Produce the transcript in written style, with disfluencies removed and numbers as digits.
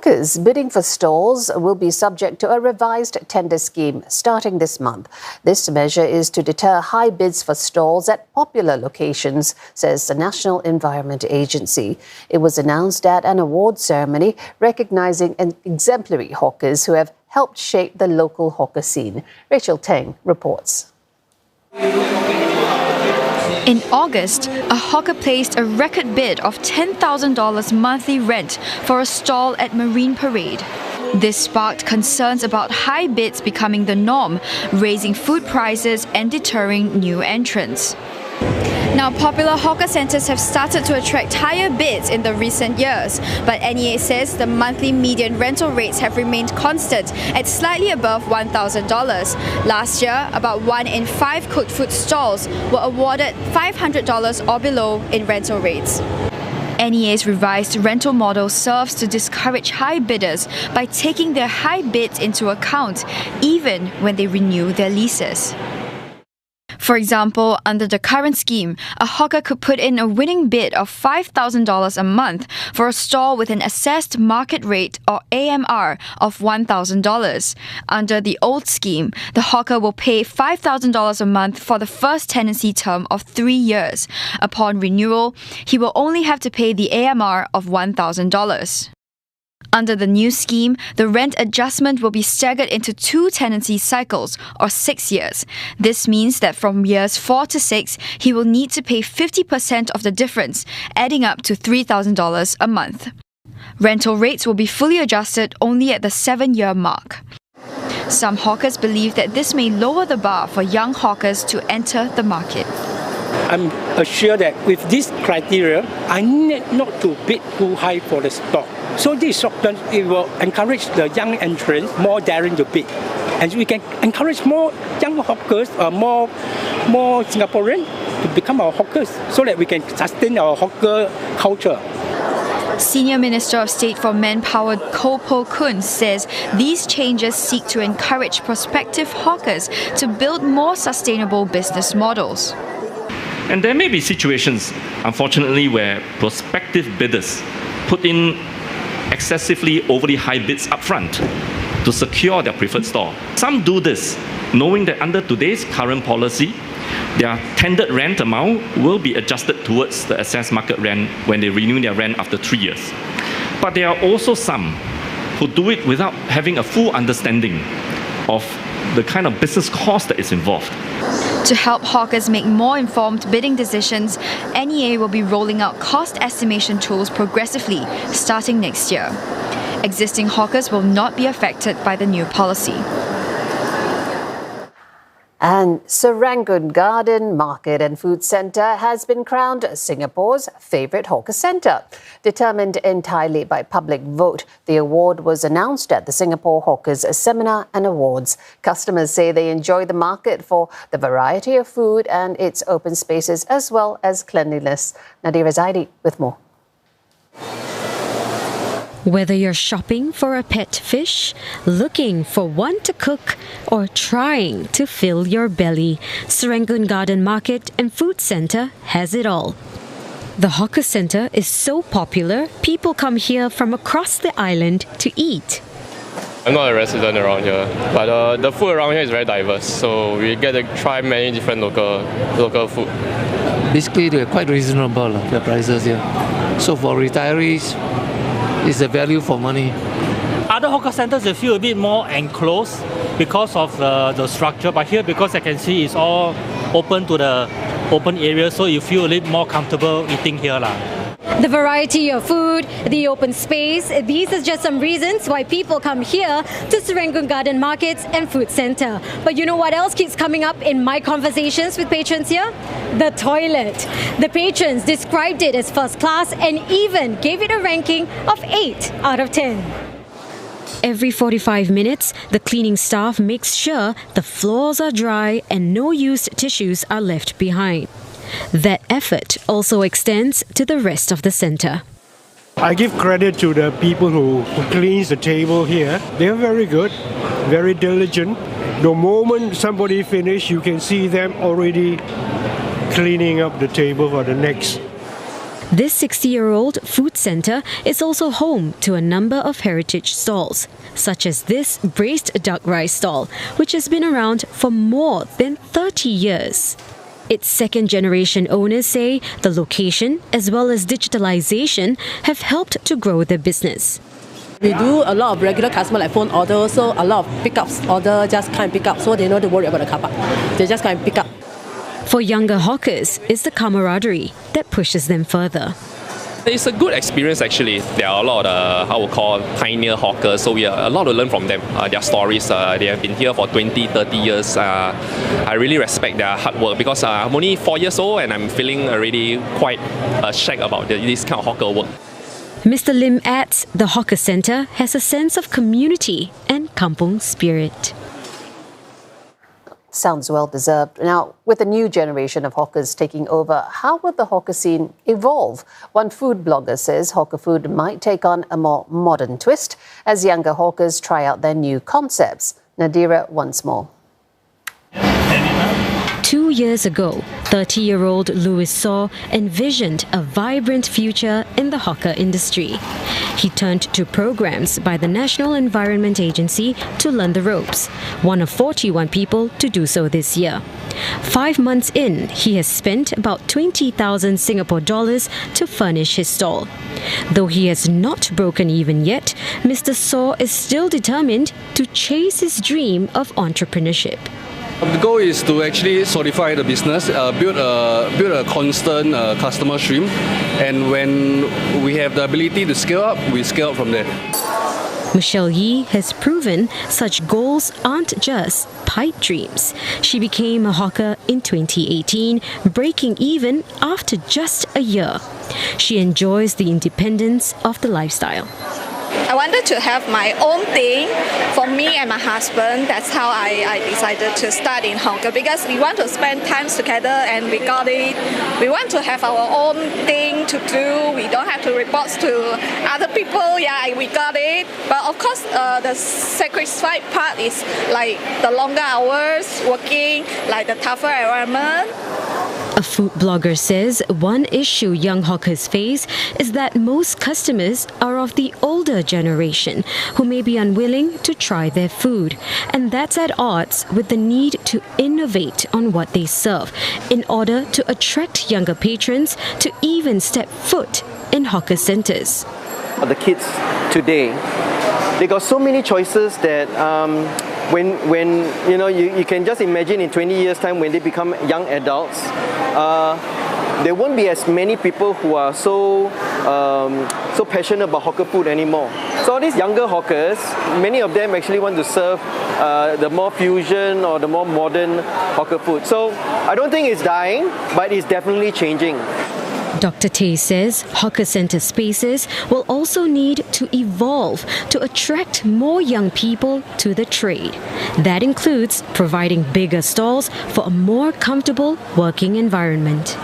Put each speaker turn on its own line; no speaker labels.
Hawkers bidding for stalls will be subject to a revised tender scheme starting this month. This measure is to deter high bids for stalls at popular locations, says the National Environment Agency. It was announced at an awards ceremony recognizing exemplary hawkers who have helped shape the local hawker scene. Rachel Teng reports.
In August, a hawker placed a record bid of $10,000 monthly rent for a stall at Marine Parade. This sparked concerns about high bids becoming the norm, raising food prices and deterring new entrants. Now, popular hawker centres have started to attract higher bids in the recent years, but NEA says the monthly median rental rates have remained constant at slightly above $1,000. Last year, about 1 in 5 cooked food stalls were awarded $500 or below in rental rates. NEA's revised rental model serves to discourage high bidders by taking their high bids into account, even when they renew their leases. For example, under the current scheme, a hawker could put in a winning bid of $5,000 a month for a stall with an assessed market rate or AMR of $1,000. Under the old scheme, the hawker will pay $5,000 a month for the first tenancy term of 3 years. Upon renewal, he will only have to pay the AMR of $1,000. Under the new scheme, the rent adjustment will be staggered into 2 tenancy cycles, or 6 years. This means that from years 4 to 6, he will need to pay 50% of the difference, adding up to $3,000 a month. Rental rates will be fully adjusted only at the 7-year mark. Some hawkers believe that this may lower the bar for young hawkers to enter the market.
I'm assured that with this criteria, I need not to bid too high for the stock. So this option, it will encourage the young entrants more daring to bid. And we can encourage more young hawkers, more Singaporeans to become our hawkers so that we can sustain our hawker culture.
Senior Minister of State for Manpower Koh Po Kun says these changes seek to encourage prospective hawkers to build more sustainable business models.
And there may be situations, unfortunately, where prospective bidders put in excessively overly high bids up front to secure their preferred stall. Some do this knowing that under today's current policy, their tendered rent amount will be adjusted towards the assessed market rent when they renew their rent after 3 years. But there are also some who do it without having a full understanding of the kind of business cost that is involved.
To help hawkers make more informed bidding decisions, NEA will be rolling out cost estimation tools progressively starting next year. Existing hawkers will not be affected by the new policy.
And Serangoon Garden Market and Food Centre has been crowned Singapore's favourite hawker centre. Determined entirely by public vote, the award was announced at the Singapore Hawkers Seminar and Awards. Customers say they enjoy the market for the variety of food and its open spaces as well as cleanliness. Nadirah Zaidi with more.
Whether you're shopping for a pet fish, looking for one to cook, or trying to fill your belly, Serangoon Garden Market and Food Centre has it all. The hawker centre is so popular, people come here from across the island to eat.
I'm not a resident around here, but the food around here is very diverse, so we get to try many different local food.
Basically, they're quite reasonable, the prices here. So for retirees, it's a value for money.
Other hawker centres, they feel a bit more enclosed because of the structure, but here, because I can see it's all open to the open area, so you feel a little more comfortable eating here.
The variety of food, the open space, these are just some reasons why people come here to Serangoon Garden Markets and Food Centre. But you know what else keeps coming up in my conversations with patrons here? The toilet. The patrons described it as first class and even gave it a ranking of 8 out of 10.
Every 45 minutes, the cleaning staff makes sure the floors are dry and no used tissues are left behind. That effort also extends to the rest of the centre.
I give credit to the people who cleans the table here. They're very good, very diligent. The moment somebody finishes, you can see them already cleaning up the table for the next.
This 60-year-old food centre is also home to a number of heritage stalls, such as this braised duck rice stall, which has been around for more than 30 years. Its second-generation owners say the location, as well as digitalization, have helped to grow their business.
We do a lot of regular customer like phone order, so a lot of pickups order just can't pick up, so they don't have to worry about the car park. They just can't pick up.
For younger hawkers, it's the camaraderie that pushes them further.
It's a good experience actually. There are a lot of, how we call, pioneer hawkers, so we have a lot to learn from them. Their stories, they have been here for 20, 30 years. I really respect their hard work because I'm only 4 years old and I'm feeling already quite shack about this kind of hawker work.
Mr. Lim adds the hawker centre has a sense of community and kampung spirit.
Sounds well deserved. Now, with a new generation of hawkers taking over, how will the hawker scene evolve? One food blogger says hawker food might take on a more modern twist as younger hawkers try out their new concepts. Nadirah once more.
2 years ago, 30-year-old Louis Saw envisioned a vibrant future in the hawker industry. He turned to programs by the National Environment Agency to learn the ropes, one of 41 people to do so this year. 5 months in, he has spent about 20,000 Singapore dollars to furnish his stall. Though he has not broken even yet, Mr. Saw is still determined to chase his dream of entrepreneurship.
The goal is to actually solidify the business, build a constant customer stream, and when we have the ability to scale up, we scale up from there.
Michelle Yee has proven such goals aren't just pipe dreams. She became a hawker in 2018, breaking even after just a year. She enjoys the independence of the lifestyle.
I wanted to have my own thing for me and my husband. That's how I decided to start in hawker, because we want to spend time together and we got it. We want to have our own thing to do. We don't have to report to other people. Yeah, we got it. But of course, the sacrifice part is like the longer hours working, like the tougher environment.
A food blogger says one issue young hawkers face is that most customers are of the older generation who may be unwilling to try their food. And that's at odds with the need to innovate on what they serve in order to attract younger patrons to even step foot in hawker centres.
The kids today, they got so many choices that when you know, you can just imagine in 20 years time when they become young adults, there won't be as many people who are so passionate about hawker food anymore. So all these younger hawkers, many of them actually want to serve the more fusion or the more modern hawker food. So I don't think it's dying, but it's definitely changing.
Dr. Tay says hawker centre spaces will also need to evolve to attract more young people to the trade. That includes providing bigger stalls for a more comfortable working environment.